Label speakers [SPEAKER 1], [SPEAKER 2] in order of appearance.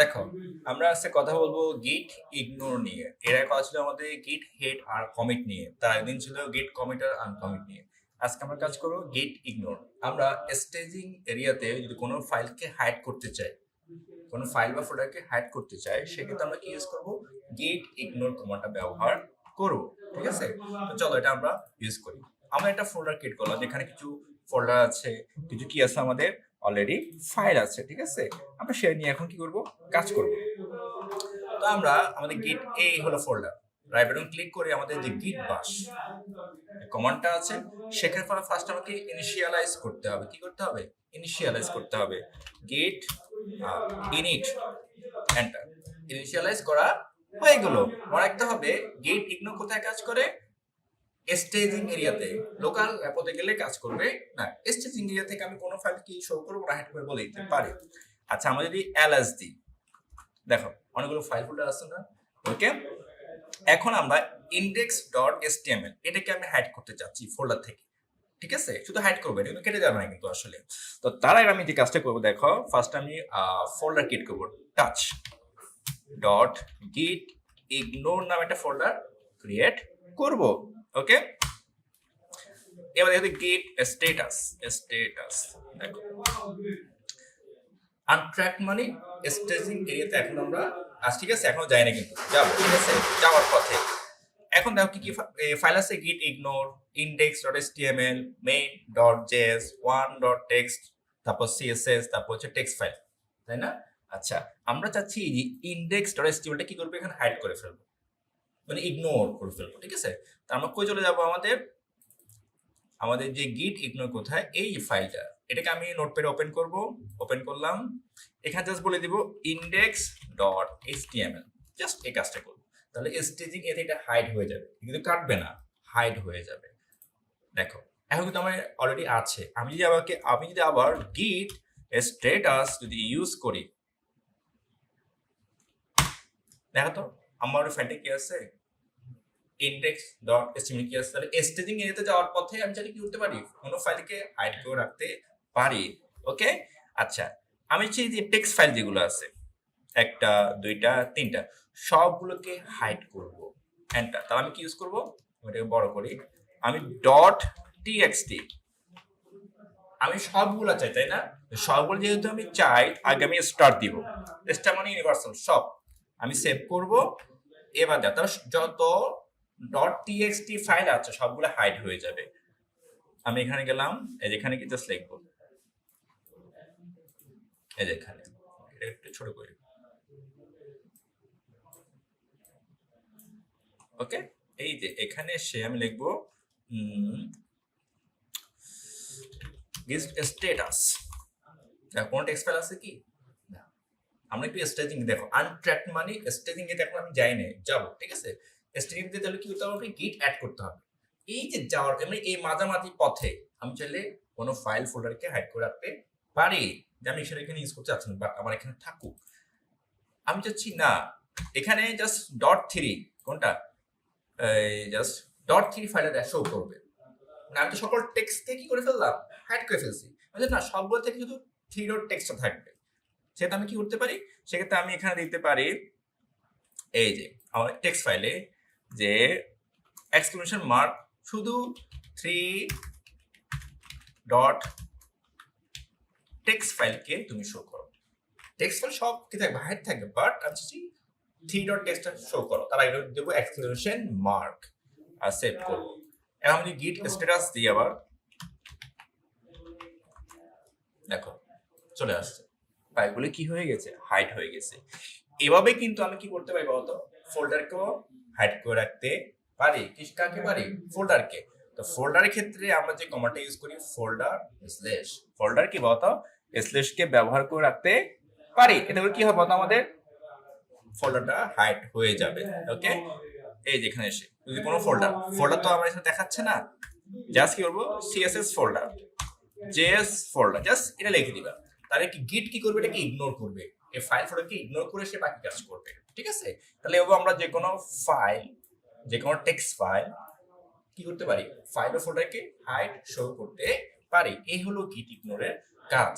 [SPEAKER 1] দেখো, আমরা আজকে কথা বলবো গিট ইগনোর নিয়ে। এর আগে কথা ছিল আমাদের গিট হেড আর কমিট নিয়ে। তার একদিন ছিল গিট কমিট আর আনকমিট নিয়ে। আজকে আমরা কাজ করবো গিট ইগনোর। আমরা স্টেজিং এরিয়াতে যদি কোনো ফাইলকে হাইড করতে চাই, কোনো ফাইল বা ফোল্ডারকে হাইড করতে চাই, সেক্ষেত্রে আমরা কি ইউজ করবো? গিট ইগনোর কমান্ডটা ব্যবহার করবো। ঠিক আছে, তো চলো এটা আমরা ইউজ করি। আমরা একটা ফোল্ডার ক্রিয়েট করলাম, যেখানে কিছু ফোল্ডার আছে, কিছু কি আছে, আমাদের অলরেডি ফাইল আছে। ঠিক আছে, আমরা সে নিয়ে এখন কি করব, কাজ করব। তো আমরা আমাদের গিট এই হলো ফোল্ডার, রাইট বাটন ক্লিক করে আমাদের যে গিট বাশ কমান্ডটা আছে, সেখানে ফার্স্ট আমাকে ইনিশিয়ালাইজ করতে হবে। কি করতে হবে? ইনিশিয়ালাইজ করতে হবে। গিট ইনিট এন্টার। ইনিশিয়ালাইজ করা হয়ে গেল। মনে রাখতে হবে গিট ইগনোর কোথায় কাজ করে? স্টেজিং এরিয়াতে। লোকাল অ্যাপতে গেলে কাজ করবে না। স্টেজিং এরিয়া থেকে আমি কোনো ফাইল কি শো করবো না হাইড করে বলে দিতে পারি। আচ্ছা, আমরা যদি এলএস দিই, দেখো অনেকগুলো ফাইল ফোল্ডার আছে না? ওকে, এখন আমরা index.html এটাকে আমি হাইড করতে চাচ্ছি ফোল্ডার থেকে। ঠিক আছে, শুধু হাইড করবো, এটা কিন্তু কেটে যাবে না কিন্তু আসলে। তো তার আগে আমি যে কাজটা করবো, দেখো ফার্স্ট আমি ফোল্ডার ক্রিয়েট করবো, টাচ ডট গিট ইগনোর নামে একটা ফোল্ডার ক্রিয়েট করব। ওকে, এবার দেখো গিট স্ট্যাটাস। দেখো আনট্র্যাক মানে স্টেজিং এরিয়াতে এখন আমরা ঠিক আছে, এখনো যাই না কিন্তু যাবো। ঠিক আছে, যাওয়ার পথে এখন দেখো কি কি ফাইল আছে। গিট ইগনোর, index.html, main.js, one.txt, তারপর css, তারপর হচ্ছে টেক্সট ফাইল, তাই না? আচ্ছা, আমরা চাচ্ছি যে index.html টা কি করবে, এখানে হাইড করে ফেলবো, মানে ইগনোর করে ফেলবো। ঠিক আছে, তো আমরা কই চলে যাব? আমাদের যে গিট ইগনোর কোথায়, এই ফাইলটা, এটাকে আমি নোটপ্যাডে ওপেন করব। ওপেন করলাম, এখানে জাস্ট বলে দিব index.html, জাস্ট এই কাজটা করব। তাহলে স্টেজিং এতে এটা হাইড হয়ে যাবে, কিন্তু কাটবে না, হাইড হয়ে যাবে। দেখো এখন কিন্তু আমার অলরেডি আছে। আমি যদি আবার গিট স্ট্যাটাস যদি ইউজ করি, দেখো তো আমার ফাইলটা কি আছে, index.html কি আছে। তাহলে স্টেজিং এরিয়াতে যাওয়ার পথে আমি চাইলে কি করতে পারি, কোনো ফাইলকে হাইড করে রাখতে পারি। ওকে, আচ্ছা, আমি চাই যে টেক্সট ফাইল যেগুলো আছে, একটা, দুইটা, তিনটা, সবগুলোকে হাইড করব। এন্টার। তাহলে আমি কি ইউজ করব, ওটাকে বড় করি, আমি ডট টিএক্সটি, আমি সবগুলো চাই, তাই না? সবগুলো যেহেতু আমি চাই, আগে আমি স্টার দিব। স্টার মানে ইউনিভার্সাল, সব আমি সেভ করব। এবার দেখো তাহলে যত ডট টিএক্সটি ফাইল আছে সবগুলো হাইড হয়ে যাবে। আমি এখানে গেলাম, এই যেখানে কি জাস্ট লিখবো, এই যেখানে এটা একটু ছোট করি। ওকে, এই যে এখানে এসে আমি লিখবো স্ট্যাটাস। কোন টেক্সট ফাইল আছে কি? না, আমরা একটু স্টেজিং দেখো, আনট্র্যাক মানে স্টেজিং এ এখন আমি যাই নাই, যাবো। ঠিক আছে, স্টেজিং তে তাহলে কি করতে হবে, গিট অ্যাড করতে হবে। এই যে যাওয়ার মানে এই মাঝামাঝি পথে আমি চাইলে কোনো ফাইল ফোল্ডারকে হাইড করে রাখতে পারি, যে আমি সেটা এখানে ইউজ করতে চাচ্ছি না, বাট আমার এখানে থাকুক। আমি চাচ্ছি না, এখানে জাস্ট ডট থ্রি, কোনটা, জাস্ট ডট থ্রি ফাইলে শো করবে। মানে আমি তো সকল টেক্সটকে কি করে ফেললাম, হাইড করে ফেলছি। না, সবগুলো থেকে শুধু থ্রি ডট টেক্সটটা থাকবে। সেটা আমি কি করতে পারি, সেক্ষেত্রে আমি এখানে দিতে পারি, এই যে আমার টেক্সট ফাইলে যে এক্সক্লেমেশন মার্ক, শুধু থ্রি ডট টেক্সট ফাইলকে তুমি শো করো। টেক্সট ফাইল সব কি থাকবে, হাইড থাকবে, বাট আমি চাচ্ছি থ্রি ডট টেক্সটটা শো করো। তার আগে দেবো এক্সক্লেমেশন মার্ক আর সেভ করবো। এখন আমি গিট স্ট্যাটাস দিই, আবার দেখো চলে আসছে, ফাইলগুলো কি হয়ে গেছে, হাইড হয়ে গেছে। এভাবে কিন্তু আমি কি করতে পারি বলতো, ফোল্ডারকেও হাইড করে রাখতে পারি। কাকে পারি? ফোল্ডারকে। তো ফোল্ডারের ক্ষেত্রে আমরা যে কমান্ডটা ইউজ করি, ফোল্ডার কি বলতো, স্ল্যাশকে ব্যবহার করে রাখতে পারি। এতে করে কি হবে বলতো, আমাদের ফোল্ডারটা হাইড হয়ে যাবে। ওকে, এই যেখানে এসে যদি কোনো ফোল্ডার তো আমার এখানে দেখাচ্ছে না, জাস্ট কি করবো, CSS folder, JS folder, just এটা লিখে দিবা। তাহলে কি গিট কি করবে, এটাকে ইগনোর করবে, এই ফাইল ফোল্ডারকে ইগনোর করে সে বাকি কাজ করবে। ঠিক আছে, তাহলে এভাবে আমরা যে কোনো ফাইল, যে কোনো টেক্সট ফাইল কি করতে পারি, ফাইল ও ফোল্ডারকে হাইড শো করতে পারি। এই হলো গিট ইগনোরের কাজ।